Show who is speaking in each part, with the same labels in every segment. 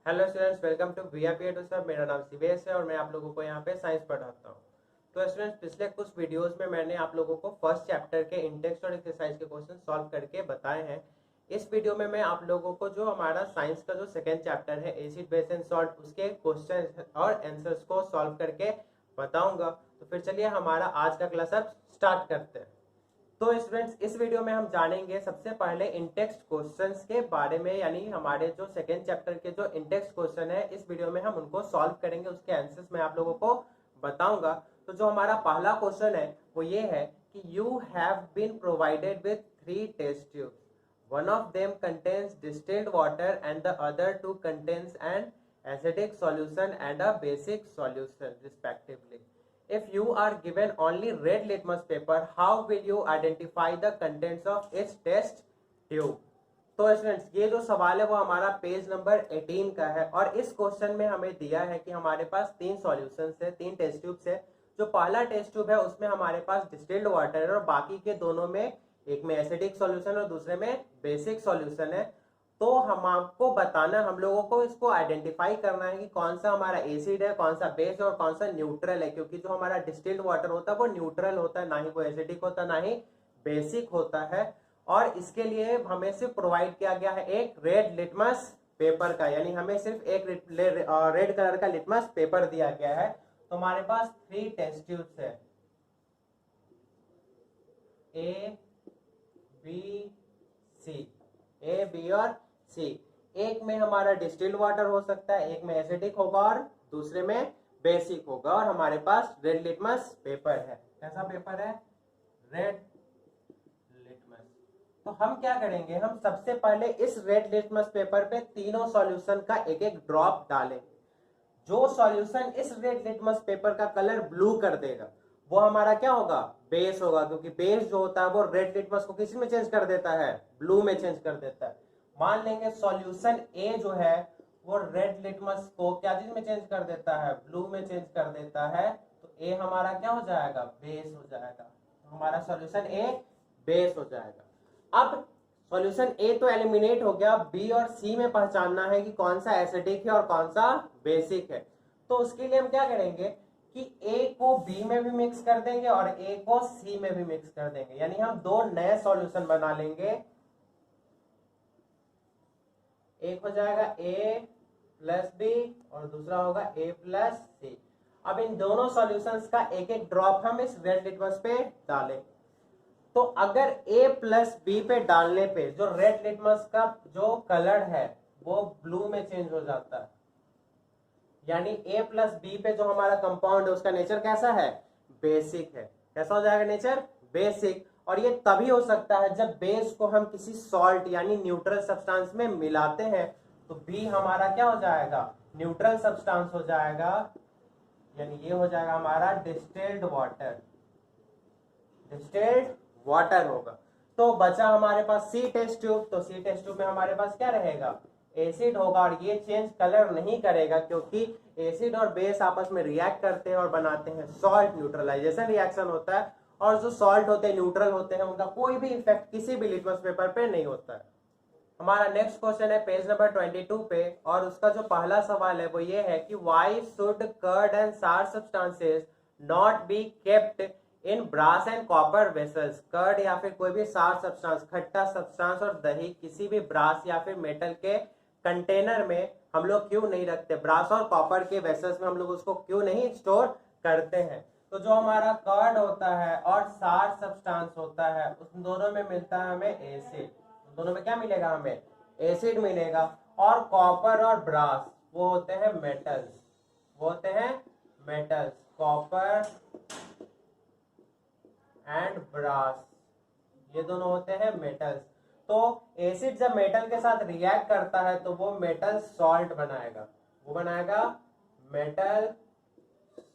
Speaker 1: Hello students, welcome to VIP टू सब। मेरा नाम शिवेश है और मैं आप लोगों को यहाँ पे साइंस पढ़ाता हूँ। तो स्टूडेंट्स, पिछले कुछ वीडियोस में मैंने आप लोगों को फर्स्ट चैप्टर के इंडेक्स और एक्सरसाइज के क्वेश्चन सॉल्व करके बताए हैं। इस वीडियो में मैं आप लोगों को जो हमारा साइंस का जो सेकेंड चैप्टर है एसिड बेस एंड सॉल्ट, उसके क्वेश्चन और आंसर्स को सॉल्व करके बताऊंगा। तो फिर चलिए हमारा आज का क्लास अब स्टार्ट करते हैं। तो स्टूडेंट्स, इस वीडियो में हम जानेंगे सबसे पहले इंटेक्स्ट क्वेश्चंस के बारे में, यानी हमारे जो सेकेंड चैप्टर के जो इंटेक्स्ट क्वेश्चन है इस वीडियो में हम उनको सॉल्व करेंगे, उसके आंसर्स मैं आप लोगों को बताऊंगा। तो जो हमारा पहला क्वेश्चन है वो ये है कि you have been provided with 3 test tubes, one of them contains distilled water and the other 2 contains an acidic solution and a basic solution respectively. If you are given only red litmus paper, how will you identify the contents of its test tube? तो students, ये जो सवाल है वो हमारा page number 18 का है और इस क्वेश्चन में हमें दिया है कि हमारे पास 3 सॉल्यूशंस है, 3 टेस्ट ट्यूब्स है। जो पहला टेस्ट ट्यूब है उसमें हमारे पास डिस्टिल्ड वाटर है और बाकी के दोनों में, एक में एसिडिक सॉल्यूशन और दूसरे में बेसिक सॉल्यूशन है। तो हम आपको बताना, हम लोगों को इसको आइडेंटिफाई करना है कि कौन सा हमारा एसिड है, कौन सा बेस है और कौन सा न्यूट्रल है, क्योंकि जो हमारा डिस्टिल्ड वाटर होता है वो न्यूट्रल होता है, ना ही वो एसिडिक होता है ना ही बेसिक होता है। और इसके लिए हमें सिर्फ प्रोवाइड किया गया है एक रेड लिटमस पेपर का, यानी हमें सिर्फ एक रेड कलर का लिटमस पेपर दिया गया है। तो हमारे पास 3 टेस्ट ट्यूब्स है, A B C, A B और सी। एक में हमारा डिस्टिल्ड वाटर हो सकता है, एक में एसिडिक होगा और दूसरे में बेसिक होगा, और हमारे पास रेड लिटमस पेपर है। कैसा पेपर है? Red litmus. तो हम क्या करेंगे, हम सबसे पहले इस रेड लिटमस पेपर पे तीनों सॉल्यूशन का एक एक ड्रॉप डालेंगे। जो सॉल्यूशन इस रेड लिटमस पेपर का कलर ब्लू कर देगा वो हमारा क्या होगा? बेस होगा, क्योंकि बेस जो होता है वो रेड लिटमस को किस में चेंज कर देता है? ब्लू में चेंज कर देता है। मान लेंगे सॉल्यूशन ए जो है वो रेड लिटमस को क्या चीज में चेंज कर देता है? ब्लू में चेंज कर देता है। तो ए हमारा क्या हो जाएगा? बेस हो जाएगा। तो हमारा सॉल्यूशन ए बेस हो जाएगा। अब सॉल्यूशन ए तो एलिमिनेट हो गया, बी और सी में पहचानना है कि कौन सा एसिडिक है और कौन सा बेसिक है। तो उसके लिए हम क्या करेंगे कि ए को बी में भी मिक्स कर देंगे और ए को सी में भी मिक्स कर देंगे, यानी हम 2 नए सॉल्यूशन बना लेंगे। एक हो जाएगा ए प्लस बी और दूसरा होगा ए प्लस सी। अब इन दोनों सॉल्यूशंस का एक एक ड्रॉप हम इस रेड लिटमस पे डालें। तो अगर ए प्लस बी पे डालने पे जो रेड लिटमस का जो कलर है वो ब्लू में चेंज हो जाता है, यानी ए प्लस बी पे जो हमारा कंपाउंड है उसका नेचर कैसा है? बेसिक है। कैसा हो जाएगा नेचर? बेसिक। और ये तभी हो सकता है जब बेस को हम किसी सॉल्ट यानी न्यूट्रल सब्सटेंस में मिलाते हैं। तो बी हमारा क्या हो जाएगा? न्यूट्रल सब्सटेंस हो जाएगा, यानी ये हो जाएगा हमारा डिस्टिल्ड वाटर। डिस्टिल्ड वाटर होगा। तो बचा हमारे पास सी टेस्ट ट्यूब। तो सी टेस्ट ट्यूब में हमारे पास क्या रहेगा? एसिड होगा, और ये चेंज कलर नहीं करेगा क्योंकि एसिड और बेस आपस में रिएक्ट करते हैं और बनाते हैं सॉल्ट। न्यूट्रलाइजेशन रिएक्शन होता है, और जो सॉल्ट होते हैं न्यूट्रल होते हैं, उनका कोई भी इफेक्ट किसी भी लिटमस पेपर पे नहीं होता है। हमारा नेक्स्ट क्वेश्चन है पेज नंबर 22 पे, और उसका जो पहला सवाल है वो ये है कि why should curd and sour substances not be kept in brass and copper vessels. Curd या फिर कोई भी सार सब्सटेंस, खट्टा सब्सटेंस और दही किसी भी ब्रास या फिर मेटल के कंटेनर में हम लोग क्यों नहीं रखते? ब्रास और कॉपर के वेसल्स में हम लोग उसको क्यों नहीं स्टोर करते हैं? तो जो हमारा कर्ड होता है और सार सब्सटेंस होता है उन दोनों में मिलता है हमें एसिड। दोनों में क्या मिलेगा? हमें एसिड मिलेगा। और कॉपर और ब्रास वो होते हैं मेटल्स, वो होते हैं मेटल्स। कॉपर एंड ब्रास ये दोनों होते हैं मेटल्स। तो एसिड जब मेटल के साथ रिएक्ट करता है तो वो मेटल सॉल्ट बनाएगा, वो बनाएगा मेटल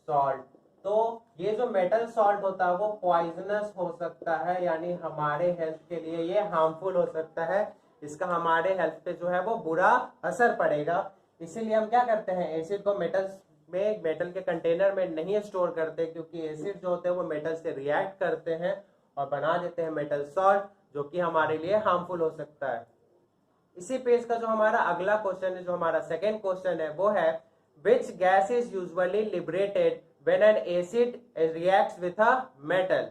Speaker 1: सॉल्ट। तो ये जो मेटल सॉल्ट होता है वो पॉइजनस हो सकता है, यानी हमारे हेल्थ के लिए ये हार्मफुल हो सकता है। इसका हमारे हेल्थ पे जो है वो बुरा असर पड़ेगा। इसीलिए हम क्या करते हैं, एसिड को मेटल के कंटेनर में नहीं स्टोर करते, क्योंकि एसिड जो होते हैं वो मेटल से रिएक्ट करते हैं और बना देते हैं मेटल सॉल्ट, जो कि हमारे लिए हार्मफुल हो सकता है। इसी पेज का जो हमारा अगला क्वेश्चन है, जो हमारा सेकेंड क्वेश्चन है, वो है which gas is usually liberated when an acid reacts with a metal,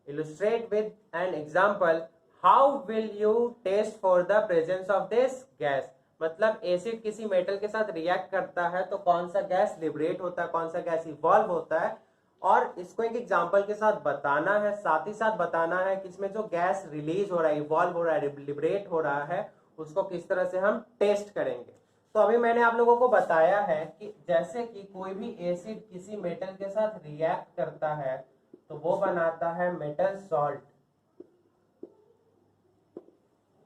Speaker 1: illustrate with an example, how will you test for the presence of this gas. मतलब एसिड किसी मेटल के साथ रिएक्ट करता है तो कौन सा गैस लिबरेट होता है, कौन सा गैस इवॉल्व होता है, और इसको एक एग्जांपल के साथ बताना है। साथ ही साथ बताना है कि इसमें जो गैस रिलीज हो रहा है, इवॉल्व हो रहा है, लिबरेट हो रहा है, उसको किस तरह से हम टेस्ट करेंगे। तो अभी मैंने आप लोगों को बताया है कि जैसे कि कोई भी एसिड किसी मेटल के साथ रिएक्ट करता है तो वो बनाता है मेटल सॉल्ट,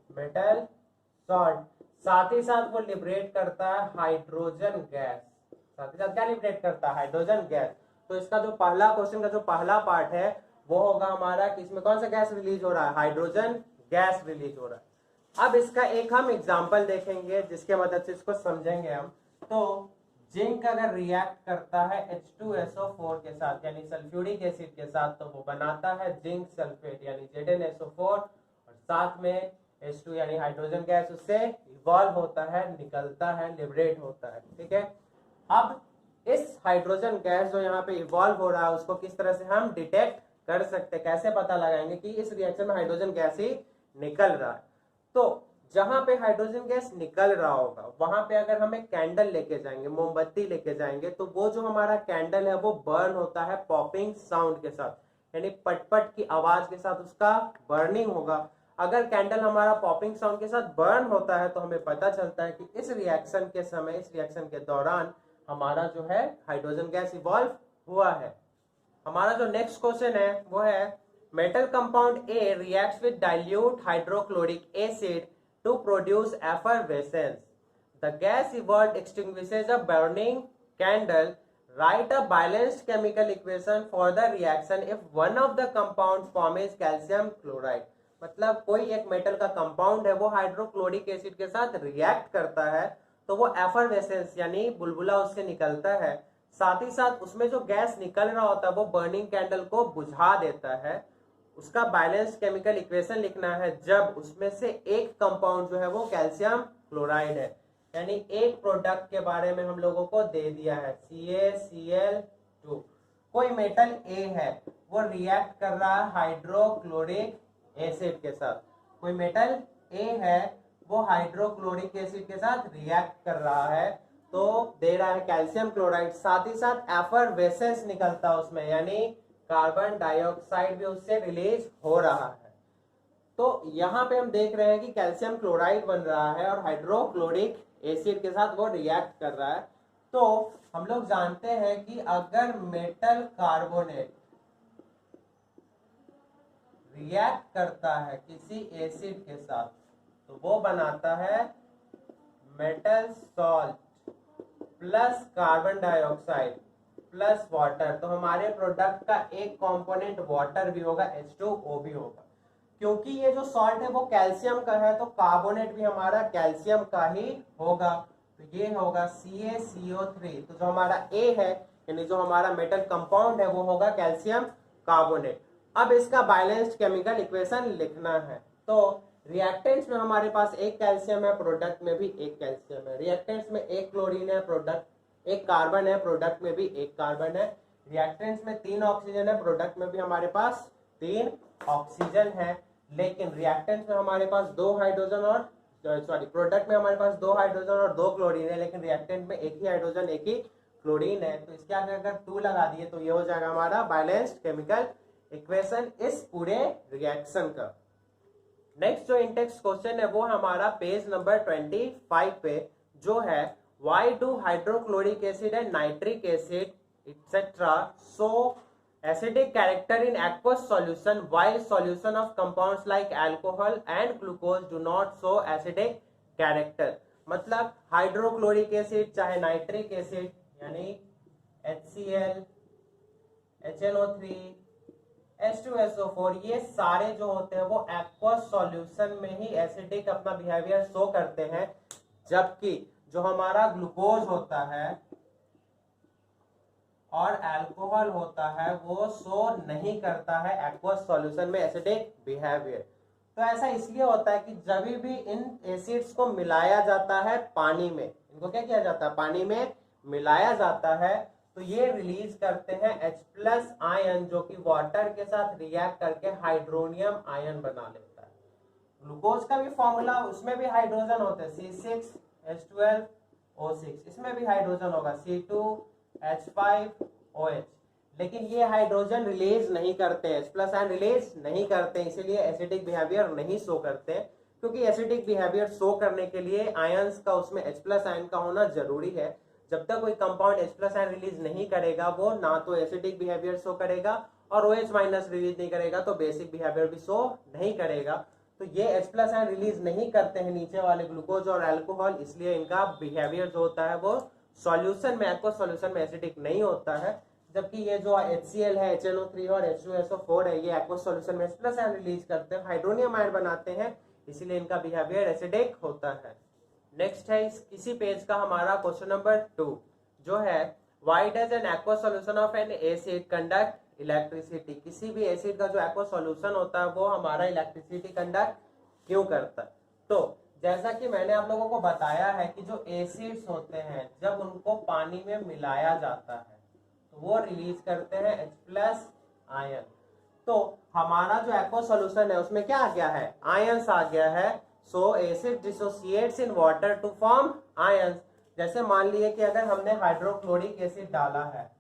Speaker 1: मेटल सॉल्ट। साथ ही साथ वो लिबरेट करता है हाइड्रोजन गैस, साथ ही साथ क्या लिबरेट करता है, हाइड्रोजन गैस। तो इसका जो पहला क्वेश्चन का जो पहला पार्ट है वो होगा हमारा कि इसमें कौन सा गैस रिलीज हो रहा है, हाइड्रोजन गैस रिलीज हो रहा है। अब इसका एक हम एग्जांपल देखेंगे जिसके मदद से इसको समझेंगे हम। तो जिंक अगर रिएक्ट करता है H2SO4 के साथ यानी सल्फ्यूरिक एसिड के साथ तो वो बनाता है जिंक सल्फेट यानी ZnSO4, और साथ में H2 यानी हाइड्रोजन गैस उससे इवॉल्व होता है, निकलता है, लिबरेट होता है। ठीक है, अब इस हाइड्रोजन गैस जो यहाँ पे इवॉल्व हो रहा है उसको किस तरह से हम डिटेक्ट कर सकते हैं, कैसे पता लगाएंगे कि इस रिएक्शन में हाइड्रोजन गैस ही निकल रहा है। तो जहां पे हाइड्रोजन गैस निकल रहा होगा वहां पे अगर हम एक कैंडल लेके जाएंगे, मोमबत्ती लेके जाएंगे, तो वो जो हमारा कैंडल है वो बर्न होता है पॉपिंग साउंड के साथ, यानी पटपट की आवाज के साथ उसका बर्निंग होगा। अगर कैंडल हमारा पॉपिंग साउंड के साथ बर्न होता है तो हमें पता चलता है कि इस रिएक्शन के समय, इस रिएक्शन के दौरान हमारा जो है हाइड्रोजन गैस इवॉल्व हुआ है। हमारा जो नेक्स्ट क्वेश्चन है वो है metal compound A reacts with dilute hydrochloric acid to produce effervescence. The gas evolved extinguishes a burning candle. Write a balanced chemical equation for the reaction if one of the compound form is calcium chloride. मतलब कोई एक metal का compound है वो hydrochloric acid के साथ react करता है तो वो एफरवेसेंस यानी बुलबुला उससे निकलता है। साथ ही साथ उसमें जो गैस निकल रहा होता है वो बर्निंग कैंडल को बुझा देता है। उसका बैलेंस केमिकल इक्वेशन लिखना है जब उसमें से एक कंपाउंड जो है वो कैल्शियम क्लोराइड है, यानी एक प्रोडक्ट के बारे में हम लोगों को दे दिया है CaCl2। कोई मेटल ए है वो रिएक्ट कर रहा है हाइड्रोक्लोरिक एसिड के साथ, कोई मेटल ए है वो हाइड्रोक्लोरिक एसिड के साथ रिएक्ट कर रहा है तो दे रहा है कैल्शियम क्लोराइड। साथ ही साथ एफरवेसेंस निकलता है उसमें, यानी कार्बन डाइऑक्साइड भी उससे रिलीज हो रहा है। तो यहाँ पे हम देख रहे हैं कि कैल्शियम क्लोराइड बन रहा है और हाइड्रोक्लोरिक एसिड के साथ वो रिएक्ट कर रहा है। तो हम लोग जानते हैं कि अगर मेटल कार्बोनेट रिएक्ट करता है किसी एसिड के साथ तो वो बनाता है metal salt plus carbon dioxide plus water. तो हमारे प्रोडक्ट का एक कंपोनेंट वाटर भी होगा, H2O भी होगा। क्योंकि ये जो सॉल्ट है वो कैल्शियम का है तो कार्बोनेट भी हमारा कैल्शियम का ही होगा, तो ये होगा CaCO3। तो जो हमारा A है यानी जो हमारा मेटल कंपाउंड है वो होगा कैल्शियम कार्बोनेट। अब इसका बैलेंस्ड केमिकल इक्वेशन लिखना है। तो रिएक्टेंट्स में हमारे पास एक कैल्शियम है, प्रोडक्ट में भी एक कैल्शियम है। रिएक्टेंट्स में एक क्लोरीन है, प्रोडक्ट एक कार्बन है, प्रोडक्ट में भी एक कार्बन है। रिएक्टेंट्स में 3 ऑक्सीजन है, प्रोडक्ट में भी हमारे पास 3 ऑक्सीजन है। लेकिन रिएक्टेंट्स में हमारे पास 2 हाइड्रोजन और प्रोडक्ट में हमारे पास 2 हाइड्रोजन और 2 क्लोरीन है, लेकिन रिएक्टेंट में एक ही हाइड्रोजन एक ही क्लोरीन है। तो इसके आगे अगर 2 लगा दिए तो ये हो जाएगा हमारा बैलेंस्ड केमिकल इक्वेशन इस पूरे रिएक्शन का। नेक्स्ट जो इंटेक्स क्वेश्चन है वो हमारा पेज नंबर 25 पे, जो है why do hydrochloric acid and nitric acid etc so acidic character in aqueous solution while solution of compounds like alcohol and glucose do not show acidic character। मतलब hydrochloric acid चाहे nitric acid यानी HCl, HNO3, H2SO4 ये सारे जो होते हैं वो aqueous solution में ही एसिडिक अपना बिहेवियर शो करते हैं, जबकि जो हमारा ग्लूकोज होता है और अल्कोहल होता है वो शो नहीं करता है एक्वस सॉल्यूशन में एसिडिक बिहेवियर। तो ऐसा इसलिए होता है कि जब भी इन एसिड्स को मिलाया जाता है पानी में, इनको क्या किया जाता है, पानी में मिलाया जाता है, तो ये रिलीज करते हैं H+ आयन, जो कि वाटर के साथ रिएक्ट करके हाइड्रोनियम आयन बना लेता है। ग्लूकोज का भी फॉर्मूला, उसमें भी हाइड्रोजन होते हैं, C6H12O6, इसमें भी हाइड्रोजन होगा C2H5OH, लेकिन ये हाइड्रोजन रिलीज नहीं करते, H+ आयन रिलीज नहीं करते, इसीलिए एसिडिक बिहेवियर नहीं शो करते, क्योंकि एसिडिक बिहेवियर शो करने के लिए आयंस का उसमें H+ आयन का होना जरूरी है। जब तक कोई कंपाउंड H+ आयन रिलीज नहीं करेगा, वो ना तो एसिडिक बिहेवियर शो करेगा और OH- रिलीज नहीं करेगा तो बेसिक बिहेवियर भी शो नहीं करेगा। तो ये H+ आयन रिलीज नहीं करते हैं नीचे वाले ग्लूकोज और अल्कोहल, इसलिए इनका बिहेवियर जो होता है वो सॉल्यूशन में, एक्वस सॉल्यूशन में एसिडिक नहीं होता है। जबकि ये जो HCl है, HNO3 और H2SO4 है, ये एक्वस सॉल्यूशन में H+ आयन रिलीज करते हैं, हाइड्रोनियम आयन बनाते हैं, इसीलिए इनका बिहेवियर एसिडिक होता है। नेक्स्ट है किसी पेज का हमारा क्वेश्चन नंबर 2, जो है why does an aqueous solution of N acid conduct electricity. किसी भी एसिड का जो एक्वस सॉल्यूशन होता है वो हमारा इलेक्ट्रिसिटी कंडक्ट क्यों करता है। तो जैसा कि मैंने आप लोगों को बताया है कि जो एसिड्स होते हैं जब उनको पानी में मिलाया जाता है तो वो रिलीज करते हैं H+ आयन। तो हमारा जो एक्वस सॉल्यूशन है उसमें क्या आ गया है, आयंस आ गया है। So acid dissociates in water to form ions. जैसे मान लिए कि अगर हमने हाइड्रोक्लोरिक एसिड डाला है,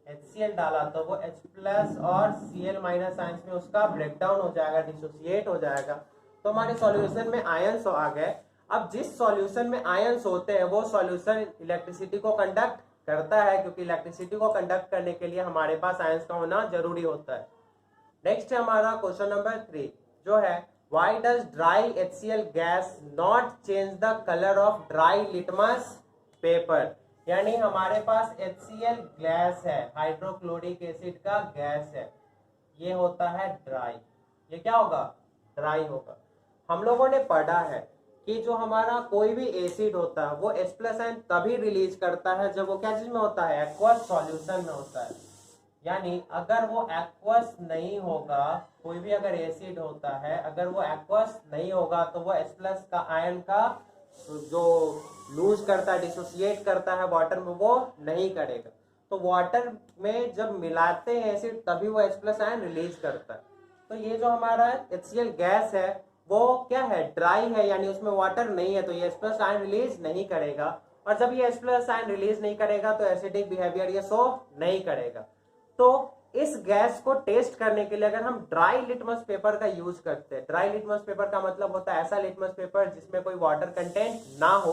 Speaker 1: HCl डाला, तो वो H+ और Cl- आयंस में उसका ब्रेकडाउन हो जाएगा, डिसोसिएट हो जाएगा, तो हमारे सॉल्यूशन में आयंस आ गए। अब जिस सॉल्यूशन में आयंस होते हैं वो सॉल्यूशन इलेक्ट्रिसिटी को कंडक्ट करता है, क्योंकि इलेक्ट्रिसिटी को कंडक्ट करने के लिए हमारे पास आयंस का होना जरूरी होता है। नेक्स्ट है हमारा क्वेश्चन नंबर 3, जो है why does dry HCl gas not change the colour of dry litmus paper. यानी हमारे पास HCl गैस है, हाइड्रोक्लोरिक एसिड का गैस है, ये होता है ड्राई, ये क्या होगा, ड्राई होगा। हम लोगों ने पढ़ा है कि जो हमारा कोई भी एसिड होता है वो H+ आयन तभी रिलीज करता है जब वो क्या चीज में होता है, एक्वस सॉल्यूशन में होता है। यानी अगर वो एक्वस नहीं होगा, कोई भी अगर एसिड होता है, अगर वो एक्वस नहीं होगा तो वो H+ का आयन का जो लूज करता है, डिसोसिएट करता है वाटर में, वो नहीं करेगा। तो वाटर में जब मिलाते हैं एसिड तभी वो H+ आयन रिलीज करता है। तो ये जो हमारा HCl गैस है वो क्या है, ड्राई है, यानी उसमें वाटर नहीं है, तो ये H+ आयन रिलीज नहीं करेगा। और जब ये H+ आयन रिलीज नहीं करेगा तो एसिडिक बिहेवियर ये शो नहीं करेगा। तो इस गैस को टेस्ट करने के लिए अगर हम ड्राई लिटमस पेपर का यूज करते हैं, ड्राई लिटमस पेपर का मतलब होता है ऐसा लिटमस पेपर जिसमें कोई वाटर कंटेंट ना हो,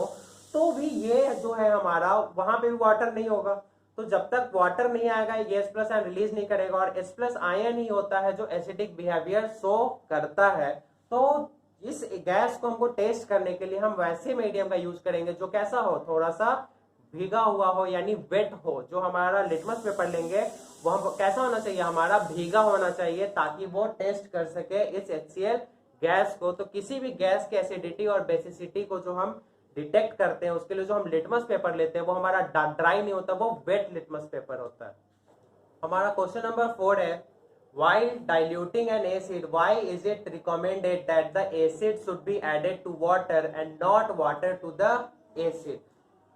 Speaker 1: तो भी ये जो है हमारा वहां पे भी वाटर नहीं होगा। तो जब तक वाटर नहीं आएगा ये H+ आयन रिलीज नहीं करेगा, और H+ आयन ही होता है जो एसिडिक बिहेवियर शो करता है। तो इस गैस को हमको टेस्ट करने के लिए हम वैसे मीडियम का यूज करेंगे जो कैसा हो, थोड़ा सा भीगा हुआ हो, यानी वेट हो। जो हमारा लिटमस पेपर लेंगे वो हम कैसा होना चाहिए, हमारा भीगा होना चाहिए, ताकि वो टेस्ट कर सके इस HCl गैस को। तो किसी भी गैस के एसिडिटी और बेसिसिटी को जो हम डिटेक्ट करते हैं उसके लिए जो हम लिटमस पेपर लेते हैं वो हमारा ड्राई नहीं होता, वो वेट लिटमस पेपर होता है। हमारा क्वेश्चन नंबर 4 है while diluting an acid why is it recommended that the acid should be added to water and not water to the acid।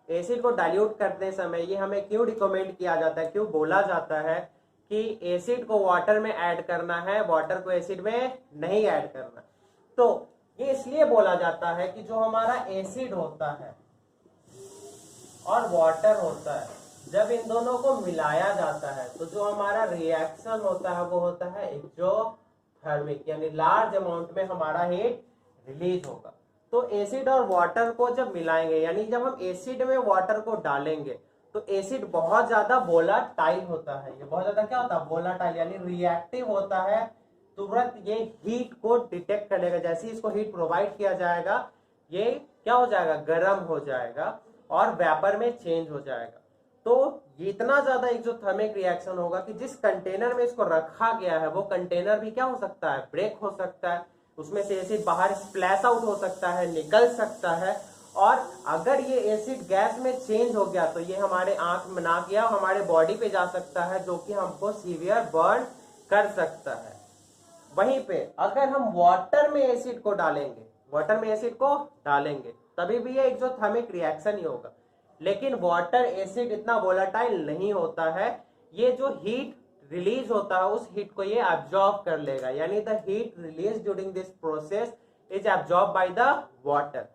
Speaker 1: Acid को डाइल्यूट करते समय ये हमें क्यों रिकमेंड किया जाता है, क्यों बोला जाता है कि एसिड को वाटर में ऐड करना है, वाटर को एसिड में नहीं ऐड करना। तो ये इसलिए बोला जाता है कि जो हमारा एसिड होता है और वाटर होता है, जब इन दोनों को मिलाया जाता है तो जो हमारा रिएक्शन होता है वो होता है एक्सोथर्मिक, यानी लार्ज अमाउंट में हमारा हीट रिलीज होगा। तो एसिड और वाटर को जब मिलाएंगे, यानी जब हम एसिड में वाटर को डालेंगे तो एसिड बहुत ज्यादा वोलाटाइल होता है। ये बहुत ज्यादा क्या होता है, वोलाटाइल, यानी रिएक्टिव होता है। तुरंत ये हीट को डिटेक्ट कर लेगा, जैसे ही इसको हीट प्रोवाइड किया जाएगा ये क्या हो जाएगा, गर्म हो जाएगा और वेपर में चेंज हो जाएगा। तो इतना ज्यादा एक्सोथर्मिक रिएक्शन होगा कि जिस कंटेनर में इसको रखा गया है वो कंटेनर भी क्या हो सकता है, ब्रेक हो सकता है, उसमें से एसिड बाहर स्प्लैश आउट हो सकता है, निकल सकता है। और अगर ये एसिड गैस में चेंज हो गया तो ये हमारे आंख में, नाक या हमारे बॉडी पे जा सकता है, जो कि हमको सीवियर बर्न कर सकता है। वहीं पे अगर हम वाटर में एसिड को डालेंगे, वाटर में एसिड को डालेंगे तभी भी ये एक्सोथर्मिक रिएक्शन ही होगा, लेकिन वाटर एसिड इतना वोलेटाइल नहीं होता है, ये जो हीट रिलीज होता है उस हीट को ये एब्जॉर्ब कर लेगा, यानी the heat release during this process is absorb by the water.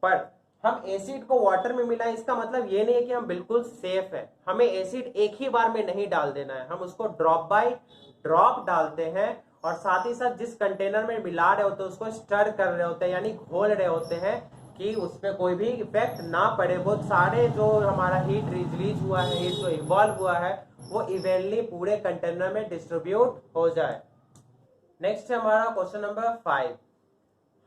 Speaker 1: पर हम एसिड को वाटर में मिलाएं इसका मतलब ये नहीं है कि हम बिल्कुल सेफ है, हमें एसिड एक ही बार में नहीं डाल देना है, हम उसको ड्रॉप बाय ड्रॉप डालते हैं और साथ ही साथ जिस कंटेनर में मिला रहे होते हैं उसको स्टर कर रहे होते हैं, यानी घोल रहे होते हैं कि उसमें कोई भी इफेक्ट ना पड़े, वो सारे जो हमारा हीट रिलीज हुआ है, हीट जो इवॉल्व हुआ है वो इवेंटली पूरे कंटेनर में डिस्ट्रीब्यूट हो जाए। नेक्स्ट है हमारा question number 5,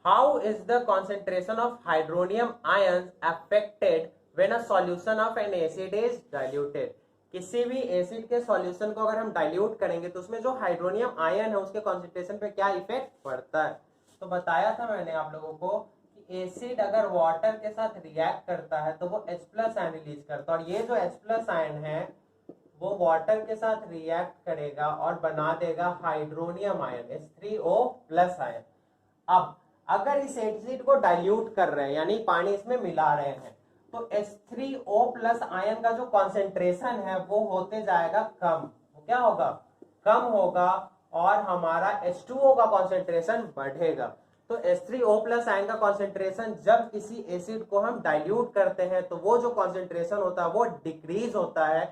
Speaker 1: how is the concentration of hydronium ions affected when a solution of N acid is diluted. किसी भी एसिड के सॉल्यूशन को अगर हम डाइल्यूट करेंगे तो उसमें जो हाइड्रोनियम आयन है उसके कॉन्सेंट्रेशन पे क्या इफेक्ट पड़ता है। तो बताया था मैंने आप लोगों को कि एसिड अगर वाटर के साथ रिएक्ट करता है तो वो H+ आयन रिलीज करता है, और ये जो H+ आयन है वो वाटर के साथ रिएक्ट करेगा और बना देगा हाइड्रोनियम आयन H3O+ आयन। अब अगर इस एसिड को डाइल्यूट कर रहे हैं यानी पानी इसमें मिला रहे हैं तो H3O+ आयन का जो कॉन्सेंट्रेशन है वो होते जाएगा कम, वो क्या होगा, कम होगा, और हमारा H2O का कॉन्सेंट्रेशन बढ़ेगा। तो H3O+ आयन का कॉन्सेंट्रेशन जब किसी एसिड को हम डाइल्यूट करते हैं तो वो जो कॉन्सेंट्रेशन होता है वो डिक्रीज होता है,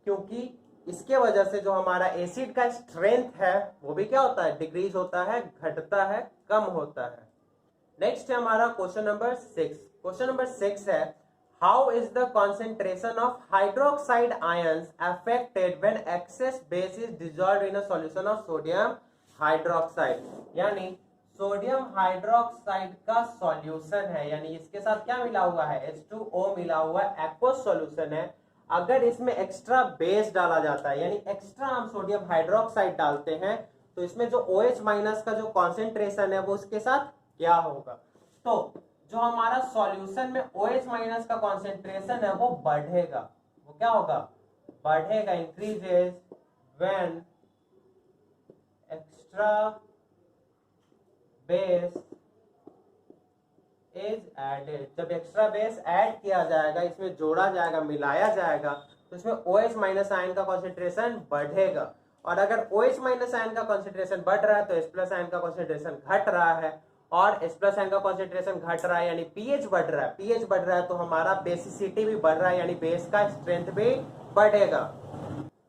Speaker 1: क्योंकि इसके वजह से जो हमारा एसिड का स्ट्रेंथ है वो भी क्या होता है, डिक्रीज होता है, घटता है, कम होता है। नेक्स्ट है हमारा क्वेश्चन नंबर 6। क्वेश्चन नंबर 6 है, how is the concentration of hydroxide ions affected when excess base is dissolved in a solution of sodium hydroxide. यानी सोडियम हाइड्रोक्साइड का सॉल्यूशन है, यानी इसके साथ क्या मिला हुआ है, H2O मिला हुआ है, एक्वस सॉल्यूशन है। अगर इसमें एक्स्ट्रा बेस डाला जाता है यानी एक्स्ट्रा हम सोडियम हाइड्रोक्साइड डालते हैं तो इसमें जो OH- का जो कॉन्सेंट्रेशन है वो उसके साथ क्या होगा। तो जो हमारा सॉल्यूशन में OH- का कॉन्सेंट्रेशन है वो बढ़ेगा, वो क्या होगा, बढ़ेगा, increases when extra base is added. जब एक्स्ट्रा बेस ऐड किया जाएगा, इसमें जोड़ा जाएगा, मिलाया जाएगा तो इसमें OH- आयन का कॉन्सेंट्रेशन बढ़ेगा, और अगर OH- आयन का कॉन्सेंट्रेशन बढ़ रहा है तो H+ आयन का कॉन्सेंट्रेशन घट रहा है, और H+ आयन का कॉन्सेंट्रेशन घट रहा है यानी pH बढ़ रहा है, pH बढ़ रहा है तो हमारा बेसिसिटी भी बढ़ रहा है यानी बेस का स्ट्रेंथ भी बढ़ेगा।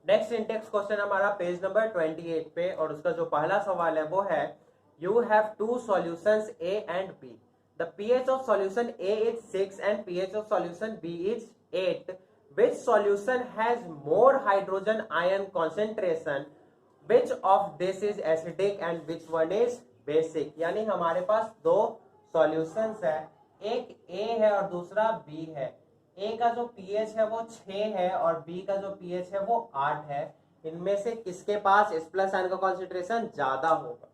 Speaker 1: नेक्स्ट इंडेक्स क्वेश्चन हमारा पेज नंबर 28 पे, और उसका जो पहला सवाल है वो है, you have two solutions A and B, the pH of solution A is 6 and pH of solution B is 8, which solution has more hydrogen ion concentration, which of this is acidic and which one is basic। यानी हमारे पास दो solutions है, एक A है और दूसरा B है। A का जो pH है वो 6 है और B का जो pH है वो 8 है, इनमें से किसके पास H+ आयन का कॉन्सेंट्रेशन ज्यादा होगा।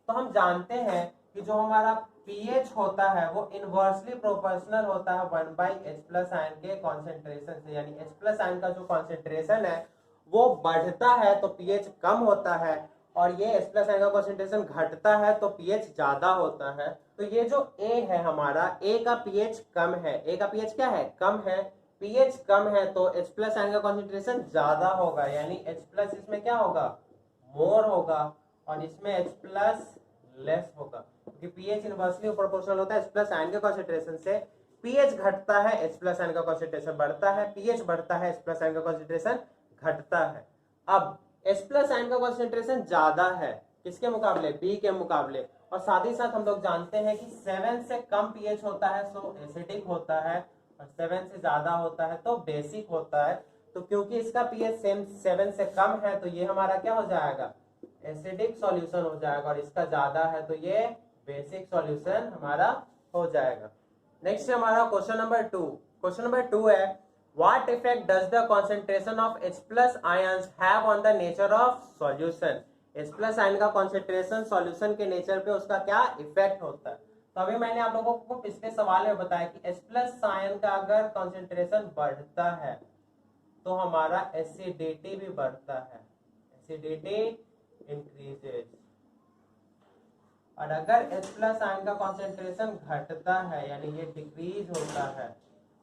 Speaker 1: तो हम जानते हैं कि जो हमारा pH होता है वो इनवर्सली प्रोपोर्शनल होता है 1/H+ आयन के कॉन्सेंट्रेशन से, यानी H+ आयन का जो कॉन्सेंट्रेशन है वो बढ़ता है तो pH कम होता है, और ये H+ आयन का कॉन्सेंट्रेशन घटता है तो pH ज्यादा होता है। तो ये जो A है हमारा, A का pH कम है, A का pH क्या है, कम है, pH कम है तो H+ आयन का कॉन्सेंट्रेशन ज्यादा होगा, यानी H+ इसमें क्या होगा, मोर होगा, और इसमें H+ लेस होगा, क्योंकि pH इनवर्सली प्रोपोर्शनल होता है H+ आयन के कॉन्सेंट्रेशन से। pH घटता है H+ आयन का कॉन्सेंट्रेशन बढ़ता है, pH बढ़ता है H+ आयन का कॉन्सेंट्रेशन घटता है। अब H+ आयन का कॉन्सेंट्रेशन ज्यादा है किसके मुकाबले, B के मुकाबले, और साथ ही साथ हम लोग जानते हैं कि 7 से कम pH होता है तो एसिडिक होता है, और 7 से ज्यादा होता है तो बेसिक होता है। तो क्योंकि इसका pH 7 से कम है तो ये हमारा क्या हो जाएगा, एसिडिक सॉल्यूशन हो जाएगा, और इसका ज्यादा है तो ये बेसिक सॉल्यूशन हमारा हो जाएगा। नेक्स्ट हमारा क्वेश्चन नंबर 2। क्वेश्चन नंबर 2 है, what effect does the concentration of H+ ions have on the nature of solution. H+ ion का कॉन्सेंट्रेशन सॉल्यूशन के नेचर पे उसका क्या इफेक्ट होता है। तो अभी मैंने आप लोगों को पिछले सवाल में बताया कि H+ आयन का अगर कॉन्सेंट्रेशन बढ़ता है तो हमारा एसिडिटी भी बढ़ता है, एसिडिटी increases। और अगर H प्लस आयन का कॉन्सेंट्रेशन घटता है यानी ये डिक्रीज होता है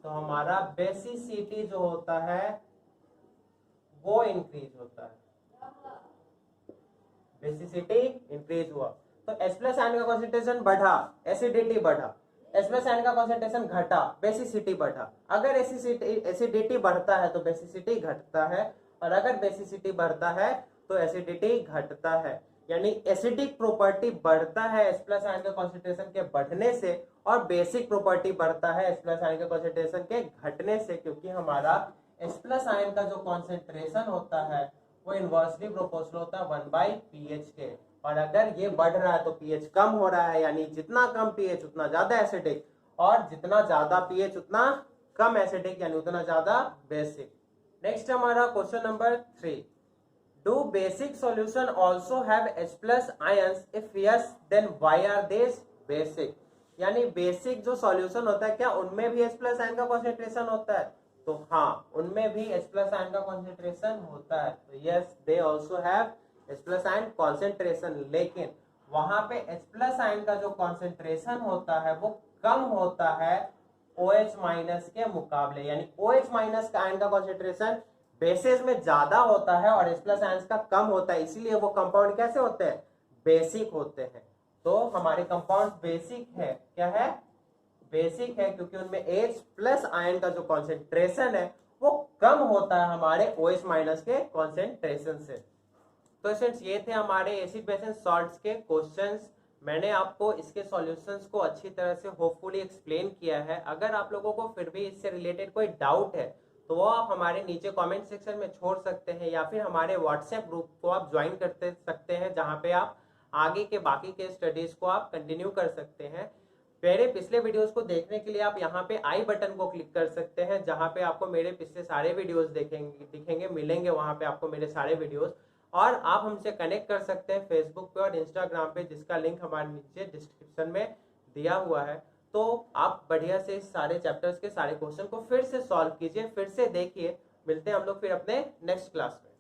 Speaker 1: तो हमारा बेसिसिटी जो होता है वो इंक्रीज होता है। बेसिसिटी इंक्रीज हुआ तो H प्लस आयन का कॉन्सेंट्रेशन बढ़ा, एसिडिटी बढ़ा। H प्लस आयन का कॉन्सेंट्रेशन घटा, बेसिसिटी बढ़ा। अगर एसिडिटी बढ़ता है तो बेसिसिटी घटता है, और अगर बेसिसिटी बढ़ता है तो एसिडिटी घटता है। यानी एसिडिक प्रॉपर्टी बढ़ता है H प्लस आयन के कॉन्सेंट्रेशन के बढ़ने से, और बेसिक प्रॉपर्टी बढ़ता है H प्लस आयन के कॉन्सेंट्रेशन के घटने से, क्योंकि हमारा H प्लस आयन का जो कॉन्सेंट्रेशन होता है वो इनवर्सली प्रोपोर्शनल होता है 1/pH के। और अगर ये बढ़ रहा है तो pH कम हो रहा है, यानी जितना कम pH उतना ज्यादा एसिडिक, और जितना ज्यादा pH उतना कम एसिडिक, यानी उतना ज्यादा बेसिक। नेक्स्ट हमारा question number 3, do basic solution also have H plus ions? If yes then why are they basic? यानी बेसिक जो सॉल्यूशन होता है क्या उनमें भी H प्लस आयन का कॉन्सेंट्रेशन होता है? तो हाँ, उनमें भी H प्लस आयन का कॉन्सेंट्रेशन होता है। तो yes, they also have H plus ion concentration, लेकिन वहां पे H प्लस आयन का जो कॉन्सेंट्रेशन होता है वो कम होता है OH माइनस के मुकाबले। यानी OH माइनस का आयन का कॉन्सेंट्रेशन बेसिस में ज्यादा होता है और H प्लस आयन का कम होता है, इसीलिए वो कंपाउंड कैसे होते हैं? बेसिक होते हैं। तो हमारे कंपाउंड बेसिक है, क्या है? बेसिक है, क्योंकि उनमें H प्लस आयन का जो कॉन्सेंट्रेशन है वो कम होता है हमारे OH माइनस के कॉन्सेंट्रेशन से। तो स्टूडेंट्स ये थे हमारे एसिड बेस एंड सॉल्ट्स के क्वेश्चंस। मैंने आपको इसके सॉल्यूशंस को अच्छी तरह से होपफुली एक्सप्लेन किया है। अगर आप लोगों को फिर भी इससे रिलेटेड कोई डाउट है तो वो आप हमारे नीचे कमेंट सेक्शन में छोड़ सकते हैं, या फिर हमारे व्हाट्सएप ग्रुप को आप ज्वाइन करते सकते हैं, जहाँ पे आप आगे के बाकी के स्टडीज को आप कंटिन्यू कर सकते हैं। मेरे पिछले वीडियोस को देखने के लिए आप यहाँ पे आई बटन को क्लिक कर सकते हैं, जहाँ पे आपको मेरे पिछले सारे वीडियोस दिखेंगे मिलेंगे वहाँ पे आपको मेरे सारे वीडियोस। और आप हमसे कनेक्ट कर सकते हैं फेसबुक पे और इंस्टाग्राम पे, जिसका लिंक हमारे नीचे डिस्क्रिप्शन में दिया हुआ है। तो आप बढ़िया से सारे चैप्टर्स के सारे क्वेश्चन को फिर से सॉल्व कीजिए, फिर से देखिए। मिलते हैं हम लोग फिर अपने नेक्स्ट क्लास में।